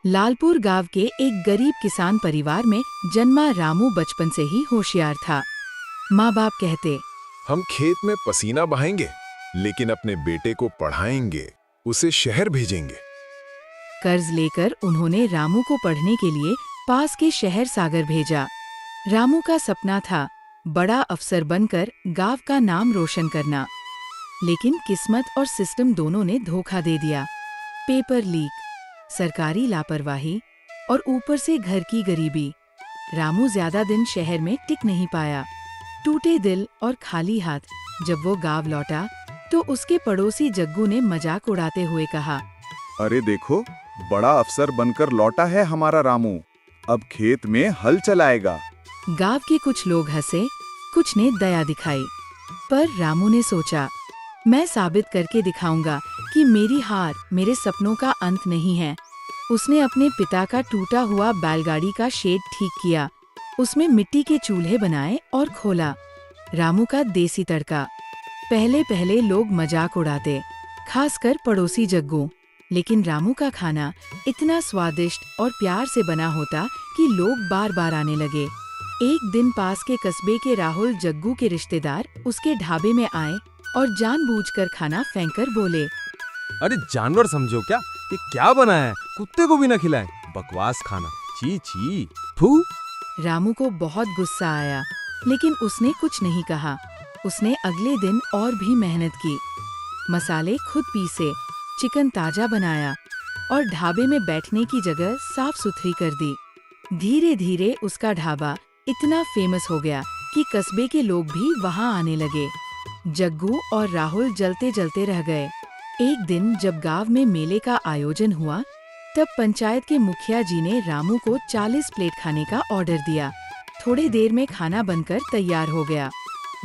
लालपुर गांव के एक गरीब किसान परिवार में जन्मा रामू बचपन से ही होशियार था। माँ बाप कहते, हम खेत में पसीना बहाएंगे, लेकिन अपने बेटे को पढ़ाएंगे, उसे शहर भेजेंगे। कर्ज लेकर उन्होंने रामू को पढ़ने के लिए पास के शहर सागर भेजा। रामू का सपना था बड़ा अफसर बनकर गांव का नाम रोशन करना, लेकिन किस्मत और सिस्टम दोनों ने धोखा दे दिया। पेपर लीक, सरकारी लापरवाही और ऊपर से घर की गरीबी। रामू ज्यादा दिन शहर में टिक नहीं पाया। टूटे दिल और खाली हाथ जब वो गांव लौटा तो उसके पड़ोसी जग्गू ने मजाक उड़ाते हुए कहा, अरे देखो, बड़ा अफसर बनकर लौटा है हमारा रामू, अब खेत में हल चलाएगा। गांव के कुछ लोग हंसे, कुछ ने दया दिखाई, पर रामू ने सोचा, मैं साबित करके दिखाऊंगा कि मेरी हार मेरे सपनों का अंत नहीं है। उसने अपने पिता का टूटा हुआ बैलगाड़ी का शेड ठीक किया, उसमें मिट्टी के चूल्हे बनाए और खोला। रामू का देसी तड़का। पहले पहले लोग मजाक उड़ाते, खासकर पड़ोसी जग्गू, लेकिन रामू का खाना इतना स्वादिष्ट और प्यार से बना होता कि लोग बार बार आने लगे। एक दिन पास के कस्बे के राहुल जग्गू के रिश्तेदार उसके ढाबे में आए और जानबूझकर खाना फेंककर बोले, अरे जानवर समझो क्या, ये क्या बनाया है, कुत्ते को भी न खिलाएं, बकवास खाना, छी छी, फू। रामू को बहुत गुस्सा आया, लेकिन उसने कुछ नहीं कहा। उसने अगले दिन और भी मेहनत की, मसाले खुद पीसे, चिकन ताजा बनाया और ढाबे में बैठने की जगह साफ सुथरी कर दी। धीरे धीरे उसका ढाबा इतना फेमस हो गया कि कस्बे के लोग भी वहां आने लगे। जग्गू और राहुल जलते जलते रह गए। एक दिन जब गांव में मेले का आयोजन हुआ, तब पंचायत के मुखिया जी ने रामू को 40 प्लेट खाने का ऑर्डर दिया। थोड़ी देर में खाना बनकर तैयार हो गया।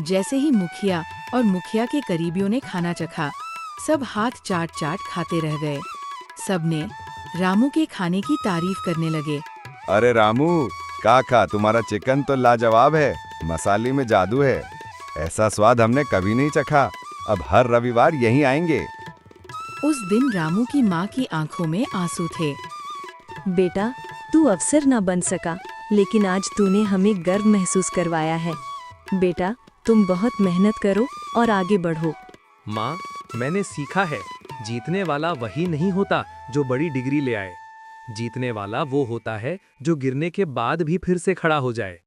जैसे ही मुखिया और मुखिया के करीबियों ने खाना चखा, सब हाथ चाट चाट खाते रह गए। सबने रामू के खाने की तारीफ करने लगे। अरे रामू, काका, तुम्हारा चिकन तो लाजवाब है, मसाले में जादू है, ऐसा स्वाद हमने कभी नहीं चखा, अब हर रविवार यहीं आएंगे। उस दिन रामू की माँ की आंखों में आंसू थे। बेटा, तू अफसर न बन सका, लेकिन आज तूने हमें गर्व महसूस करवाया है। बेटा, तुम बहुत मेहनत करो और आगे बढ़ो। माँ, मैंने सीखा है, जीतने वाला वही नहीं होता जो बड़ी डिग्री ले आए। जीतने वाला वो होता है जो गिरने के बाद भी फिर से खड़ा हो जाए।